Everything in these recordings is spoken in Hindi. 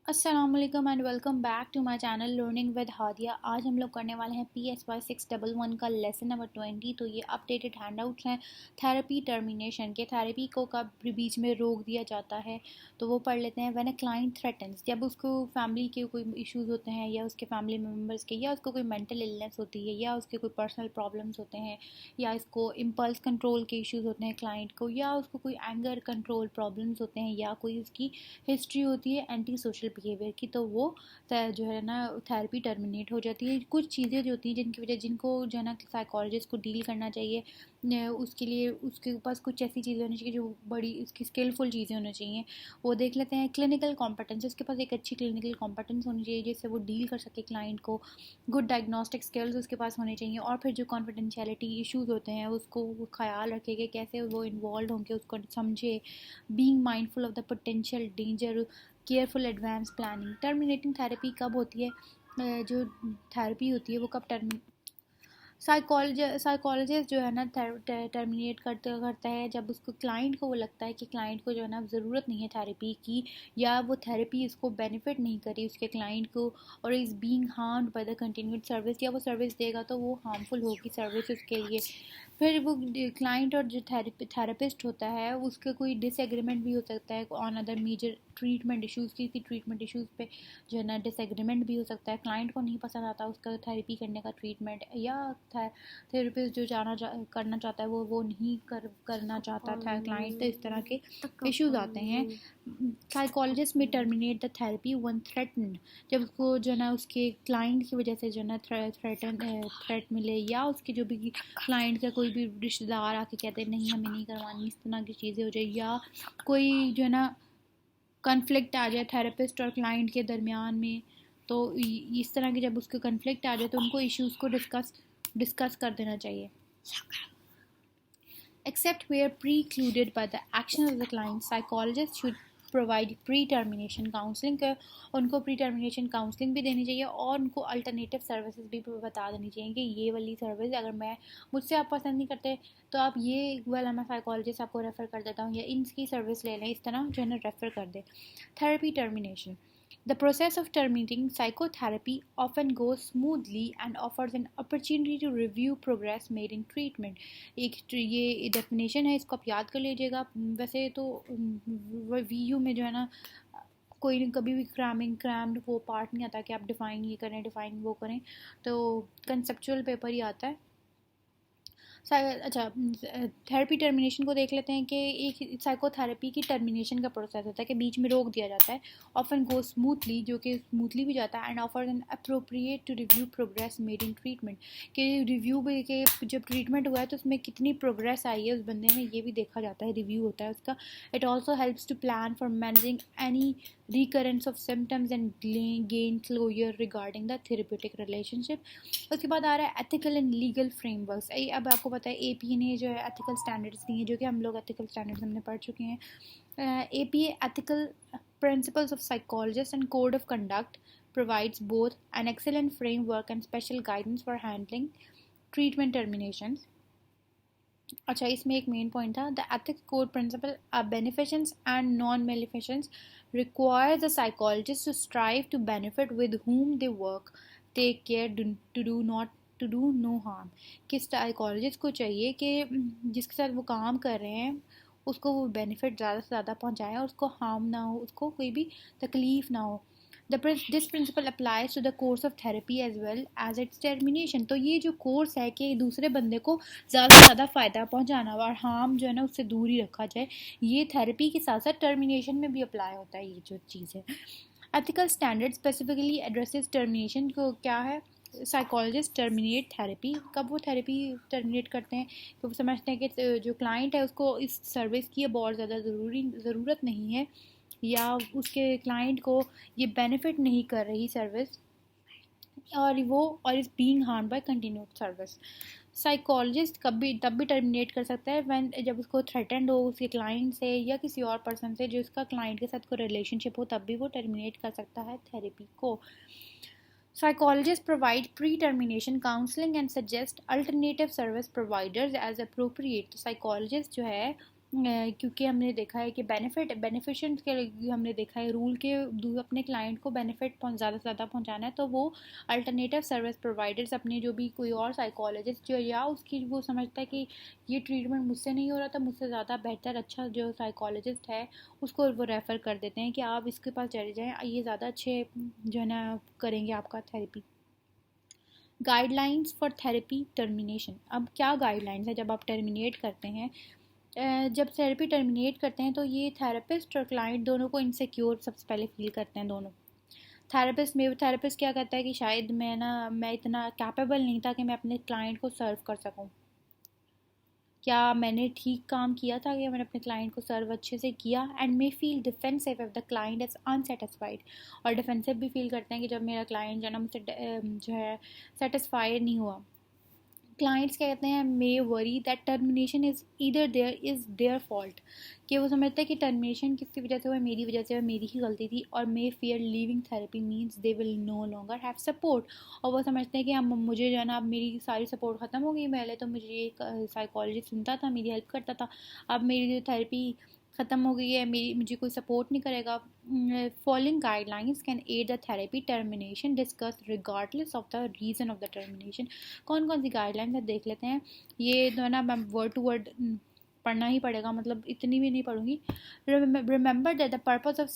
अस्सलाम वालेकुम and welcome back to my channel learning with Hadiya. आज हम लोग करने वाले हैं PSY 611 का लेसन नंबर 20। तो ये अपडेटेड हैंडआउट्स हैं थेरेपी टर्मिनेशन के। थेरेपी को कब बीच में रोक दिया जाता है तो वो पढ़ लेते हैं। व्हेन अ क्लाइंट थ्रेटन्स, जब उसको फैमिली के कोई इश्यूज होते हैं या उसके फैमिली मेम्बर्स के, या उसको कोई मेंटल इलनेस होती है, या उसके कोई पर्सनल प्रॉब्लम्स होते हैं, या इसको इम्पल्स कंट्रोल के इश्यूज होते हैं क्लाइंट को, या उसको कोई एंगर कंट्रोल प्रॉब्लम्स होते हैं, या कोई उसकी हिस्ट्री होती है एंटी सोशल बिहेवियर की, तो वो जो है ना थेरेपी टर्मिनेट हो जाती है। कुछ चीज़ें जो होती हैं जिनकी वजह जिनको जो है ना साइकोलॉजिस्ट को डील करना चाहिए, उसके लिए उसके पास कुछ ऐसी चीज़ें होनी चाहिए जो बड़ी उसकी स्किलफुल चीज़ें होनी चाहिए। वो देख लेते हैं। क्लिनिकल कॉम्पिटेंस, उसके पास एक अच्छी क्लिनिकल कॉम्पिटेंस होनी चाहिए जिससे वो डील कर सके क्लाइंट को। गुड डायग्नोस्टिक स्किल्स उसके पास होने चाहिए। और फिर जो कॉन्फिडेंशियलिटी इश्यूज होते हैं उसको वो ख्याल रखे कि कैसे वो इन्वॉल्व होंगे, उसको समझे। Being mindful of the potential danger, careful advance planning. Terminating therapy कब होती है? जो थेरेपी होती है वो कब साइकोलॉजिस्ट जो है ना टर्मिनेट करता है जब उसको क्लाइंट को वो लगता है कि क्लाइंट को जो है ना ज़रूरत नहीं है थेरेपी की, या वो थेरेपी इसको बेनिफिट नहीं करी उसके क्लाइंट को, और is being harmed by the continued service, या वो सर्विस देगा तो वो हार्मफुल होगी सर्विस उसके लिए। फिर वो क्लाइंट और जो थेरेपिस्ट होता है उसके कोई डिसएग्रीमेंट भी हो सकता है on other major treatment issues. किसी ट्रीटमेंट इश्यूज़ पे जो है ना डिसएग्रीमेंट भी हो सकता है। क्लाइंट को नहीं पसंद आता उसका थेरेपी करने का ट्रीटमेंट, या थेरेपिस्ट जो करना चाहता है वो नहीं करना चाहता था क्लाइंट, तो इस तरह के इश्यूज आते हैं। साइकोलॉजिस्ट में terminate the therapy one threaten, जब उसको जो है ना उसके क्लाइंट की वजह से जो है ना थ्रेट मिले, या उसके जो भी क्लाइंट का कोई भी रिश्तेदार आके कहते हैं नहीं हमें नहीं करवानी, इस तरह की चीज़ें हो जाए, या कोई जो है ना कन्फ्लिक्ट आ जाए थेरेपिस्ट और क्लाइंट के दरमियान में। तो इस तरह के जब उसके कन्फ्लिक्ट आ जाए तो उनको इश्यूज़ को डिस्कस कर देना चाहिए। Except where precluded by the action of the client, psychologists should provide pre termination counselling का। उनको प्री टर्मिनेशन काउंसलिंग भी देनी चाहिए और उनको अल्टरनेटिव सर्विसेज भी बता देनी चाहिए कि ये वाली सर्विस अगर मुझसे आप पसंद नहीं करते तो आप ये वाला मैं साइकोलॉजिस्ट आपको रेफ़र कर देता हूँ, या इनकी सर्विस ले लें, इस तरह जो है ना रेफ़र कर दे। Therapy termination, the process of terminating psychotherapy often goes smoothly and offers an opportunity to review progress made in treatment। एक ये डेफिनेशन है, इसको आप याद कर लीजिएगा। वैसे तो वीयू में जो है ना कोई कभी भी क्रैम्ड वो पार्ट नहीं आता कि आप डिफ़ाइन ये करें डिफ़ाइन वो करें, तो कंसेप्चुअल पेपर ही आता है। अच्छा, थेरेपी टर्मिनेशन को देख लेते हैं कि एक साइकोथेरेपी की टर्मिनेशन का प्रोसेस होता है कि बीच में रोक दिया जाता है। ऑफन गो स्मूथली, जो कि स्मूथली भी जाता है, and offer an appropriate to review progress made in treatment, कि रिव्यू भी के जब ट्रीटमेंट हुआ है तो उसमें कितनी प्रोग्रेस आई है उस बंदे में, ये भी देखा जाता है, रिव्यू होता है उसका। It also helps to plan for managing any recurrence of symptoms and gain closure regarding the therapeutic relationship। उसके बाद आ रहा है ethical and legal frameworks। अब आपको पता है AP ने जो है ethical standards दी हैं, जो कि हम लोग ethical standards हमने पढ़ चुके हैं। APA ethical principles of psychologists and code of conduct provides both an excellent framework and special guidance for handling treatment terminations। अच्छा, इसमें एक मेन पॉइंट था, the ethics code principle beneficence and non beneficence requires the psychologist to strive to benefit with whom they work, take care to do no harm. किस साइकोलॉजिस्ट को चाहिए कि जिसके साथ वो काम कर रहे हैं उसको वो बेनिफिट ज़्यादा से ज़्यादा पहुँचाएँ और उसको हार्म ना हो, उसको कोई भी तकलीफ़ ना हो। This principle applies to the course of therapy as well as its termination। तो ये जो कोर्स है कि दूसरे बंदे को ज़्यादा से ज़्यादा फ़ायदा पहुंचाना और हार्म जो है ना उससे दूर ही रखा जाए, ये थेरेपी के साथ साथ टर्मिनेशन में भी अप्लाई होता है ये जो चीज़ है। Ethical standard specifically addresses termination को क्या है। साइकोलॉजिस्ट टर्मिनेट थेरेपी, कब वो थेरेपी टर्मिनेट करते हैं तो वो समझते हैं कि जो क्लाइंट है उसको इस सर्विस की बहुत ज़्यादा ज़रूरत नहीं है, या उसके क्लाइंट को ये बेनिफिट नहीं कर रही सर्विस, और is being harm bye continued service. Psychologist तब भी टर्मिनेट कर सकता है व्हेन जब उसको थ्रेटेंड हो उसके क्लाइंट से या किसी और पर्सन से जो उसका क्लाइंट के साथ कोई रिलेशनशिप हो, तब भी वो टर्मिनेट कर सकता है थेरेपी को। Psychologists provide pre-termination counseling and suggest alternative service providers as appropriate। तो साइकोलॉजिस्ट जो है क्योंकि हमने देखा है कि बेनिफिशेंट के लिए हमने देखा है रूल के अपने क्लाइंट को बेनिफिट ज़्यादा से ज़्यादा पहुंचाना है, तो वो अल्टरनेटिव सर्विस प्रोवाइडर्स अपने जो भी कोई और साइकोलॉजिस्ट जो या उसकी वो समझता है कि ये ट्रीटमेंट मुझसे नहीं हो रहा था, मुझसे ज़्यादा बेहतर अच्छा जो साइकोलॉजिस्ट है उसको वो रेफ़र कर देते हैं कि आप इसके पास चले जाएँ, ये ज़्यादा अच्छे जो है ना करेंगे आपका therapy. Guidelines for therapy termination. अब क्या गाइडलाइंस है जब आप टर्मिनेट करते हैं? जब थेरेपी टर्मिनेट करते हैं तो ये थेरेपिस्ट और क्लाइंट दोनों को इनसिक्योर सबसे पहले फील करते हैं दोनों। थेरेपिस्ट क्या कहता है कि शायद मैं इतना कैपेबल नहीं था कि मैं अपने क्लाइंट को सर्व कर सकूं। क्या मैंने ठीक काम किया था कि मैंने अपने क्लाइंट को सर्व अच्छे से किया? And may feel defensive if the client is unsatisfied. और डिफेंसिव भी फील करते हैं कि जब मेरा क्लाइंट जो है ना मुझसे जो है सेटिस्फाइड नहीं हुआ। क्लाइंट्स क्या कहते हैं, may worry that termination is their fault, कि वो समझते हैं कि टर्मिनेशन किसकी वजह से हुआ, मेरी वजह से हुआ, मेरी ही गलती थी। और may fear leaving therapy means they will no longer have support. और वो समझते हैं कि अब मुझे जो है ना अब मेरी सारी सपोर्ट ख़त्म हो गई। पहले तो मुझे एक साइकोलॉजिस्ट सुनता था, मेरी हेल्प करता था, अब मेरी जो थेरेपी ख़त्म हो गई है, मुझे कोई सपोर्ट नहीं करेगा। Following guidelines can aid the therapy termination discuss regardless of the reason of the termination. कौन कौन सी गाइडलाइंस है देख लेते हैं। ये जो है ना मैं वर्ड टू वर्ड पढ़ना ही पड़ेगा, मतलब इतनी भी नहीं पढ़ूंगी। Remember that the purpose of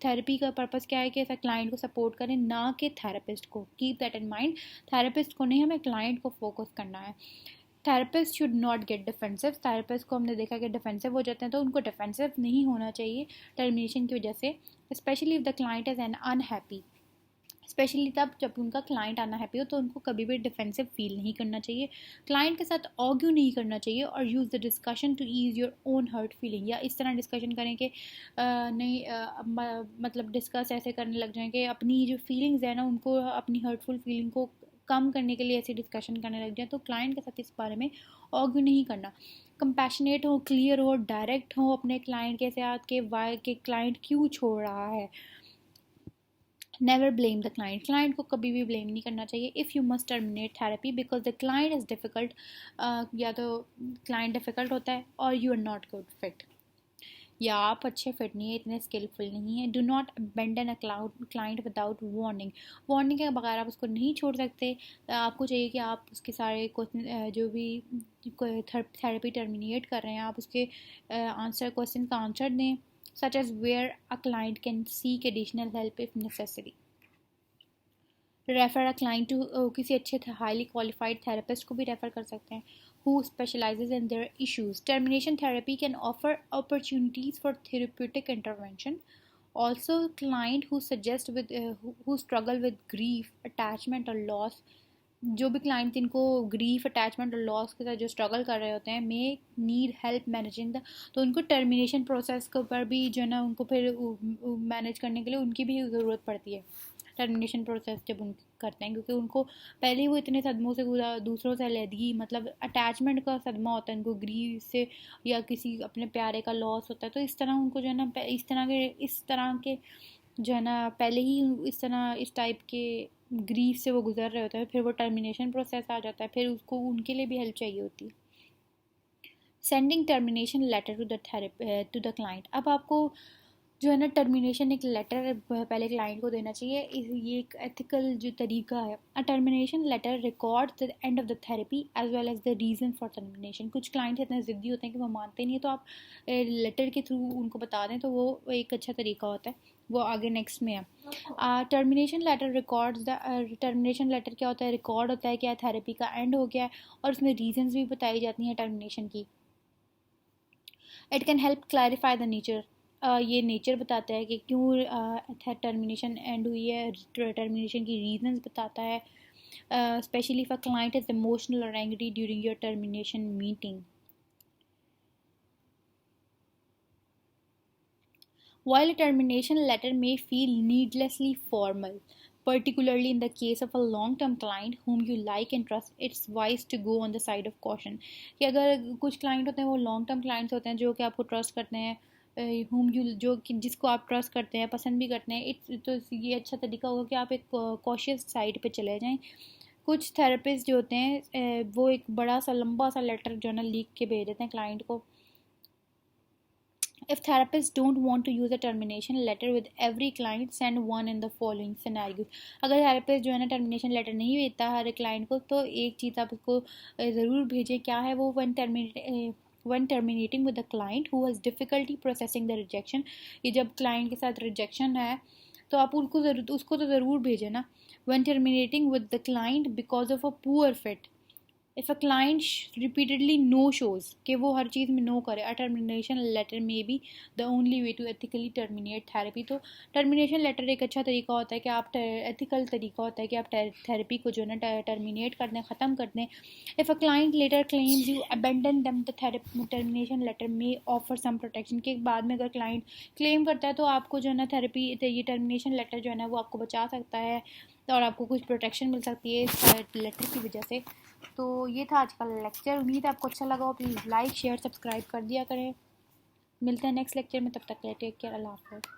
therapy का पर्पस क्या है कि ऐसा क्लाइंट को सपोर्ट करें, ना कि थेरेपिस्ट को। Keep that in mind, therapist को नहीं, हमें क्लाइंट को फोकस करना है। Therapist should not get defensive. Therapist को हमने देखा कि डिफेंसिव हो जाते हैं, तो उनको डिफेंसिव नहीं होना चाहिए टर्मिनेशन की वजह से। Specially if the client is an unhappy, specially तब जब उनका क्लाइंट अनहैप्पी हो, तो उनको कभी भी डिफेंसिव फील नहीं करना चाहिए। क्लाइंट के साथ आर्ग्यू नहीं करना चाहिए और use the discussion to ease your own hurt feeling. या इस तरह डिस्कशन करें कि नहीं मतलब डिस्कस ऐसे करने लग जाएं कि अपनी जो फीलिंग्स है ना उनको, अपनी हर्टफुल फीलिंग को कम करने के लिए ऐसी डिस्कशन करने लग जाए। तो क्लाइंट के साथ इस बारे में आर्ग्यू नहीं करना। कंपैशनेट हो, क्लियर हो, डायरेक्ट हो अपने क्लाइंट के साथ कि वाई के क्लाइंट क्यों छोड़ रहा है। Never blame the client, client को कभी भी ब्लेम नहीं करना चाहिए। If you must terminate therapy because the client is difficult, या तो क्लाइंट डिफ़िकल्ट होता है और you are not good fit, या आप अच्छे फिट नहीं है, इतने स्किलफुल नहीं है। Do not abandon a client without warning, warning के बगैर आप उसको नहीं छोड़ सकते। आपको चाहिए कि आप उसके सारे क्वेश्चन जो भी थेरेपी टर्मिनेट कर रहे हैं, आप उसके क्वेश्चन का आंसर दें, such as where a client can seek additional help if necessary. Refer a client to, किसी अच्छे हाईली क्वालिफाइड थेरेपिस्ट को भी रेफ़र कर सकते हैं who specializes in their issues. Termination therapy can offer opportunities for therapeutic intervention. Also, client who who struggle with grief, attachment or loss, जो भी क्लाइंट जिनको ग्रीफ, अटैचमेंट और लॉस के साथ जो स्ट्रगल कर रहे होते हैं, may need help managing the, तो उनको टर्मिनेशन प्रोसेस के ऊपर भी जो है ना उनको फिर मैनेज करने के लिए उनकी भी ज़रूरत पड़ती है। टर्मिनेशन प्रोसेस जब उन करते हैं, क्योंकि उनको पहले ही वो इतने सदमों से दूसरों से अलहदगी, मतलब अटैचमेंट का सदमा होता है उनको ग्रीफ से, या किसी अपने प्यारे का लॉस होता है। तो इस तरह उनको जो है ना इस तरह के जो है ना पहले ही इस टाइप के ग्रीफ से वो गुजर रहे होते हैं, फिर वो टर्मिनेशन प्रोसेस आ जाता है, फिर उसको उनके लिए भी हेल्प चाहिए होती है। Sending termination letter to the client. अब आपको जो है ना टर्मिनेशन एक लेटर पहले क्लाइंट को देना चाहिए। ये एक एथिकल जो तरीका है। A termination letter record the end of the therapy as well as the reason for termination. कुछ क्लाइंट इतने ज़िद्दी होते हैं कि वो मानते नहीं है, तो आप लेटर के थ्रू उनको बता दें तो वो एक अच्छा तरीका होता है। वो आगे नेक्स्ट में है। Termination letter records the, termination letter क्या होता है, रिकॉर्ड होता है क्या थेरेपी का एंड हो गया है, और उसमें रीजंस भी बताई जाती हैं टर्मिनेशन की। It can help clarify the nature, ये नेचर बताता है कि क्यों टर्मिनेशन एंड हुई है, टर्मिनेशन की रीजंस बताता है। Specially if a client is emotional और angry during your termination meeting. While a termination letter may feel needlessly formal, particularly in the case of a long-term client whom you like and trust, it's wise to go on the side of caution. कि अगर कुछ क्लाइंट होते हैं वो लॉन्ग टर्म क्लाइंट्स होते हैं जो कि आपको ट्रस्ट करते हैं, whom you जो कि जिसको आप ट्रस्ट करते हैं, पसंद भी करते हैं, तो ये अच्छा तरीका होगा कि आप एक कॉशियस साइड पे चले जाएं। कुछ थेरेपिस्ट जो होते हैं वो एक बड़ा सा लंबा सा लेटर जो है ना लिख के भेज देते हैं क्लाइंट को, If therapists don't want to use a termination letter with every client, send one in the following scenario. अगर थेरेपिस्ट जो है ना टर्मिनेशन लेटर नहीं भेजता हर क्लाइंट को, तो एक चीज़ आप उसको ज़रूर भेजें. क्या है वो? when terminating with a client who has difficulty processing the rejection. ये जब क्लाइंट के साथ रिजेक्शन है तो आप उसको तो ज़रूर भेजें ना. when terminating with the client because of a poor fit. If a client repeatedly no shows कि वो हर चीज़ में नो करे, a termination letter may be the only way to ethically terminate therapy. तो termination letter एक अच्छा तरीका होता है कि आप ethical तरीका होता है कि आप थेरेपी को जो है ना terminate कर दें, ख़त्म कर दें. If a client later claims you abandon them, the termination letter may offer some protection. के बाद में अगर client claim करता है तो आपको जो है ना थेरेपी ये termination letter जो है ना वो आपको बचा सकता है और आपको कुछ प्रोटेक्शन मिल सकती है इस लेटर की वजह से. तो ये था आज का लेक्चर. उम्मीद है आपको अच्छा लगा हो. प्लीज़ लाइक शेयर सब्सक्राइब कर दिया करें. मिलते हैं नेक्स्ट लेक्चर में. तब तक के लिए टेक केयर. अल्लाह हाफ़िज़.